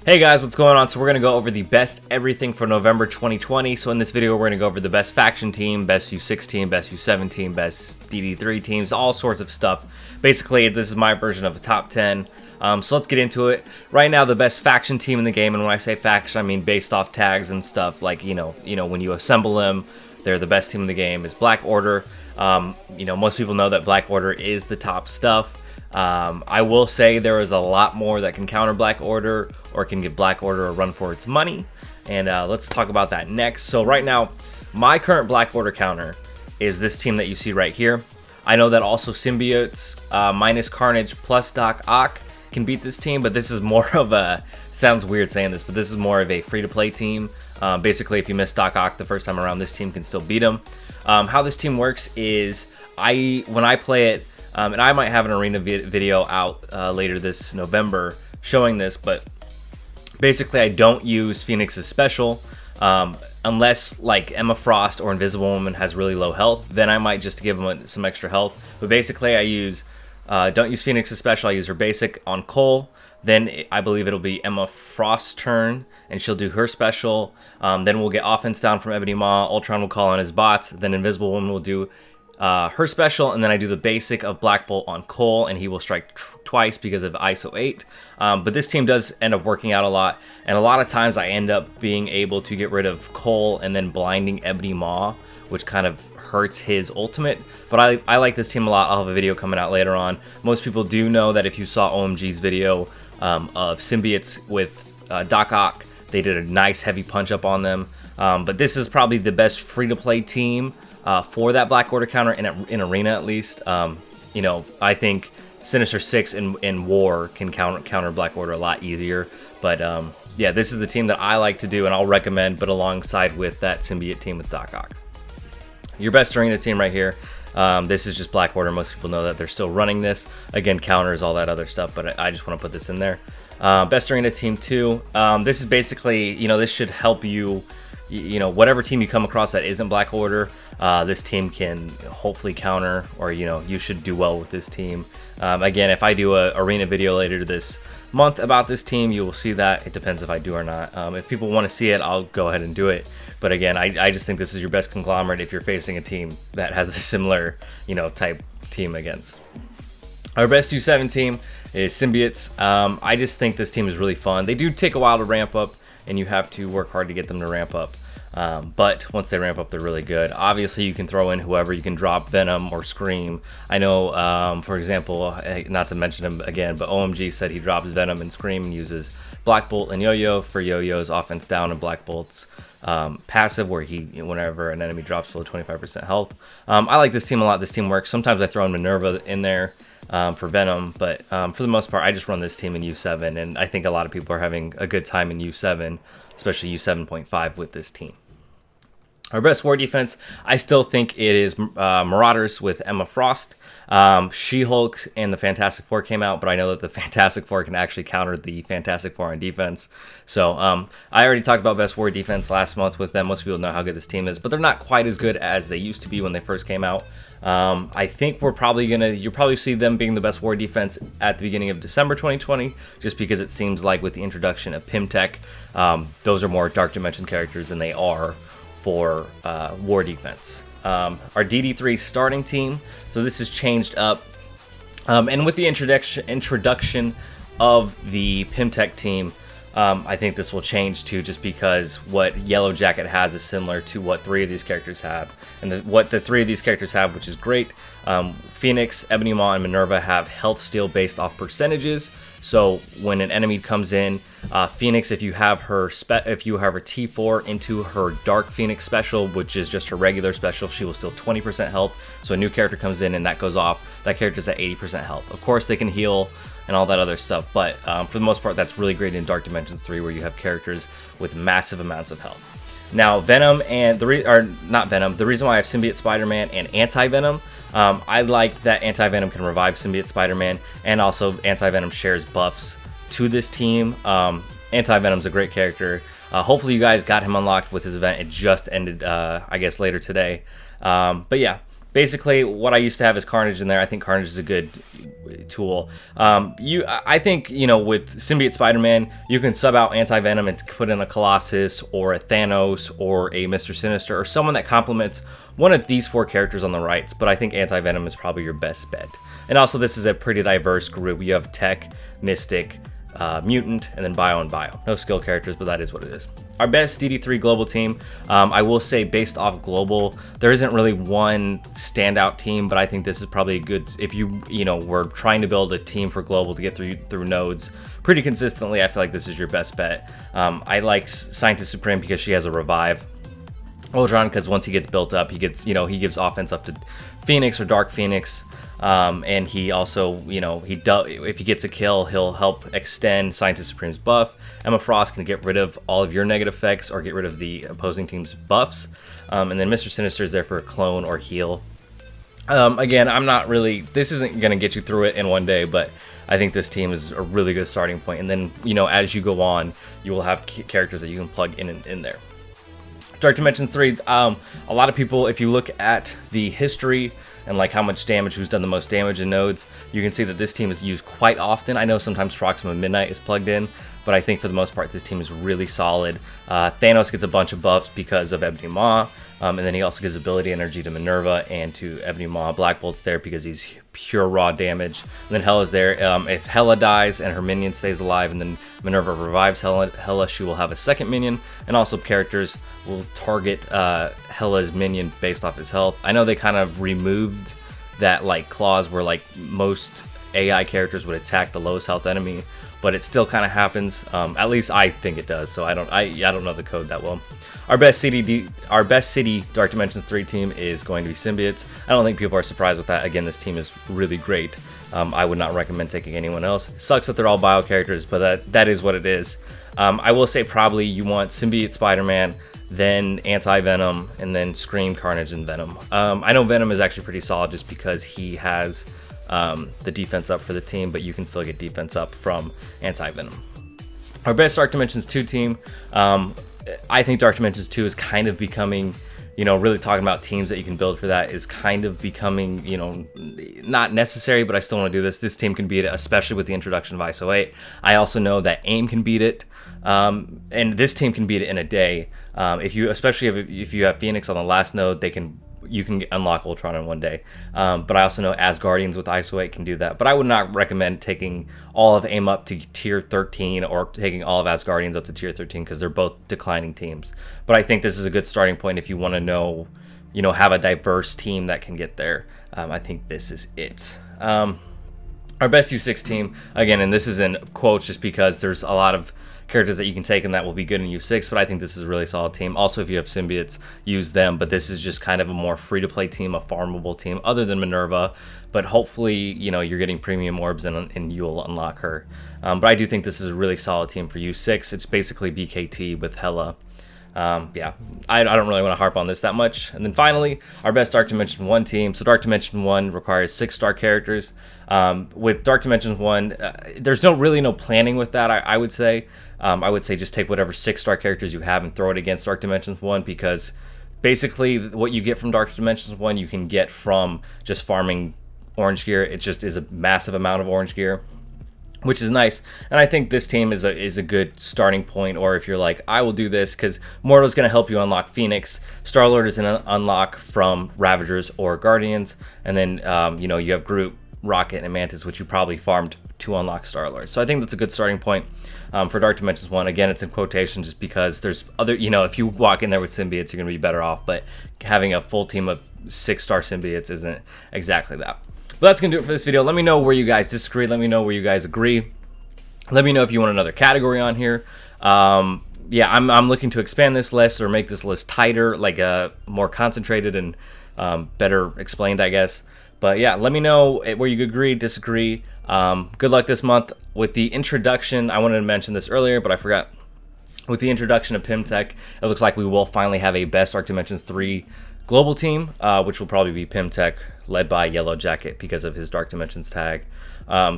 Hey guys, what's going on? So we're going to go over the best everything for November 2020. So in this video, we're going to go over the best faction team, best U6 team, best U7 team, best DD3 teams, all sorts of stuff. Basically, this is my version of a top 10. So let's get into it. Right now, the best faction team in the game, and when I say faction, I mean based off tags and stuff, like, you know, when you assemble them, they're the best team in the game, is Black Order. Most people know that Black Order is the top stuff. I will say there is a lot more that can counter Black Order or can give Black Order a run for its money, and let's talk about that next. So right now, my current Black Order counter is this team that you see right here. I know that also Symbiotes minus Carnage plus Doc Ock can beat this team, but this is more of a, sounds weird saying this, but this is more of a free-to-play team. Basically, if you miss Doc Ock the first time around, this team can still beat him. How this team works is, when I play it, and I might have an arena video out later this November showing this, but basically I don't use Phoenix's special unless like Emma Frost or Invisible Woman has really low health. Then I might just give them some extra health. But basically I don't use Phoenix's special. I use her basic on Cole. Then I believe it'll be Emma Frost's turn, and she'll do her special. Then we'll get offense down from Ebony Maw. Ultron will call on his bots. Then Invisible Woman will do her special, and then I do the basic of Black Bolt on Cole, and he will strike twice because of ISO 8. But this team does end up working out a lot, and a lot of times I end up being able to get rid of Cole and then blinding Ebony Maw, which kind of hurts his ultimate. But I like this team a lot. I'll have a video coming out later on. Most people do know that if you saw OMG's video of Symbiotes with Doc Ock, they did a nice heavy punch up on them. But this is probably the best free-to-play team for that Black Order counter in Arena, at least. I think Sinister Six in War can counter Black Order a lot easier. But yeah, this is the team that I like to do, and I'll recommend, but alongside with that Symbiote team with Doc Ock. Your best Arena team right here. This is just Black Order. Most people know that they're still running this. Again, counters, all that other stuff, but I just want to put this in there. Best Arena team 2. This is basically, this should help you, whatever team you come across that isn't Black Order, this team can hopefully counter, or, you should do well with this team. Again, if I do a Arena video later this month about this team, you will see that. It depends if I do or not. If people want to see it, I'll go ahead and do it. But again, I just think this is your best conglomerate if you're facing a team that has a similar, type team against. Our best U7 team is Symbiotes. I just think this team is really fun. They do take a while to ramp up, and you have to work hard to get them to ramp up. But once they ramp up, they're really good. Obviously, you can throw in whoever. You can drop Venom or Scream. I know, for example, not to mention him again, but OMG said he drops Venom and Scream and uses Black Bolt and Yo-Yo for Yo-Yo's offense down and Black Bolt's passive, where whenever an enemy drops below 25% health. I like this team a lot. This team works. Sometimes I throw in Minerva in there for Venom, but for the most part, I just run this team in U7, and I think a lot of people are having a good time in U7, especially U7.5 with this team. Our best war defense, I still think it is Marauders with Emma Frost. She-Hulk and the Fantastic Four came out, but I know that the Fantastic Four can actually counter the Fantastic Four on defense. So I already talked about best war defense last month with them. Most people know how good this team is, but they're not quite as good as they used to be when they first came out. I think you'll probably see them being the best war defense at the beginning of December 2020, just because it seems like with the introduction of Pimtech, those are more Dark Dimension characters than they are for war defense. Our DD3 starting team, so this has changed up, and with the introduction of the Pimtech team, I think this will change too, just because what Yellow Jacket has is similar to what 3 of these characters have, and what the 3 of these characters have, which is great. Phoenix, Ebony Maw, and Minerva have health steal based off percentages. So when an enemy comes in, Phoenix, if you have her T4 into her Dark Phoenix special, which is just her regular special, she will steal 20% health. So a new character comes in and that goes off, that character's at 80% health. Of course, they can heal and all that other stuff, but for the most part, that's really great in Dark Dimensions 3, where you have characters with massive amounts of health. Now, Venom and the reason why I have Symbiote Spider-Man and Anti-Venom, I like that Anti-Venom can revive Symbiote Spider-Man, and also Anti-Venom shares buffs to this team. Anti-Venom's a great character. Hopefully you guys got him unlocked with his event. It just ended, I guess, later today. But yeah, basically what I used to have is Carnage in there. I think Carnage is a good tool. I think, you know, with Symbiote Spider-Man, you can sub out Anti-Venom and put in a Colossus or a Thanos or a Mr. Sinister or someone that complements one of these 4 characters on the rights, but I think Anti-Venom is probably your best bet. And also, this is a pretty diverse group. You have Tech, Mystic, Mutant, and then Bio and Bio. No skill characters, but that is what it is. Our best DD3 global team, I will say based off global, there isn't really one standout team, but I think this is probably a good, if you know, we're trying to build a team for global to get through nodes pretty consistently, I feel like this is your best bet. I like Scientist Supreme because she has a revive. Ultron, because once he gets built up, he gets, you know, he gives offense up to Phoenix or Dark Phoenix. And he also, you know, if he gets a kill, he'll help extend Scientist Supreme's buff. Emma Frost can get rid of all of your negative effects or get rid of the opposing team's buffs. And then Mr. Sinister is there for a clone or heal. Again, I'm not really, this isn't going to get you through it in one day, but I think this team is a really good starting point. And then, you know, as you go on, you will have characters that you can plug in there. Dark Dimensions 3, a lot of people, if you look at the history and like how much damage, who's done the most damage in nodes, you can see that this team is used quite often. I know sometimes Proxima Midnight is plugged in, but I think for the most part this team is really solid. Thanos gets a bunch of buffs because of Ebony Maw, and then he also gives ability energy to Minerva and to Ebony Maw. Black Bolt's there because he's pure raw damage. And then Hela's there. If Hela dies and her minion stays alive and then Minerva revives Hela, she will have a second minion. And also characters will target Hela's minion based off his health. I know they kind of removed that like clause where like most AI characters would attack the lowest health enemy, but it still kind of happens. At least I think it does. So I don't know the code that well. Our best city Dark Dimensions 3 team is going to be Symbiotes. I don't think people are surprised with that. Again, this team is really great. I would not recommend taking anyone else. Sucks that they're all bio characters, but that is what it is. I will say probably you want Symbiote Spider-Man, then Anti-Venom, and then Scream, Carnage, and Venom. I know Venom is actually pretty solid just because he has the defense up for the team, but you can still get defense up from Anti-Venom. Our best Dark Dimensions 2 team, I think Dark Dimensions 2 is kind of becoming, you know, really talking about teams that you can build for that is kind of becoming, you know, not necessary, but I still want to do this. This team can beat it, especially with the introduction of ISO 8. I also know that AIM can beat it, and this team can beat it in a day. Especially if you have Phoenix on the last node, you can unlock Ultron in one day. But I also know Asgardians with ISO 8 can do that. But I would not recommend taking all of AIM up to tier 13 or taking all of Asgardians up to tier 13 because they're both declining teams. But I think this is a good starting point if you want to know, you know, have a diverse team that can get there. I think this is it. Our best U6 team, again, and this is in quotes just because there's a lot of characters that you can take and that will be good in U6, but I think this is a really solid team. Also, if you have symbiotes, use them, but this is just kind of a more free-to-play team, a farmable team, other than Minerva, but hopefully, you know, you're getting premium orbs and you'll unlock her. But I do think this is a really solid team for U6. It's basically BKT with Hela. Yeah, I don't really want to harp on this that much. And then finally, our best Dark Dimension 1 team. So Dark Dimension 1 requires 6-star characters. With Dark Dimension 1, there's really no planning with that, I would say. I would say just take whatever 6-star characters you have and throw it against Dark Dimensions 1, because basically what you get from Dark Dimensions 1 you can get from just farming orange gear. It just is a massive amount of orange gear, which is nice. And I think this team is a good starting point. Or if you're like, I will do this, because Mortal is going to help you unlock Phoenix. Star-Lord is an unlock from Ravagers or Guardians. And then, you know, you have Groot, Rocket, and Mantis, which you probably farmed to unlock Star-Lord. So I think that's a good starting point for Dark Dimensions 1. Again, it's in quotation just because there's other, you know, if you walk in there with symbiotes, you're going to be better off. But having a full team of 6-star symbiotes isn't exactly that. But that's going to do it for this video. Let me know where you guys disagree. Let me know where you guys agree. Let me know if you want another category on here. Yeah, I'm looking to expand this list or make this list tighter, like more concentrated and better explained, I guess. But yeah, let me know where you agree, disagree. Good luck this month. With the introduction, I wanted to mention this earlier, but I forgot. With the introduction of Pimtech, it looks like we will finally have a Best Dark Dimensions 3 global team, which will probably be Pimtech, led by Yellow Jacket because of his Dark Dimensions tag.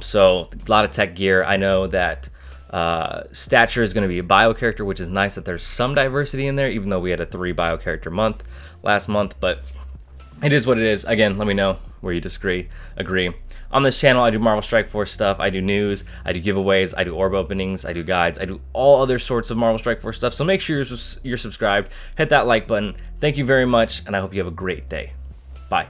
So a lot of tech gear. I know that Stature is going to be a bio character, which is nice that there's some diversity in there, even though we had a 3 bio character month last month. But It is what it is. Again, let me know where you disagree, agree. On this channel, I do Marvel Strike Force stuff. I do news, I do giveaways, I do orb openings, I do guides, I do all other sorts of Marvel Strike Force stuff. So make sure you're subscribed, hit that like button. Thank you very much, and I hope you have a great day. Bye.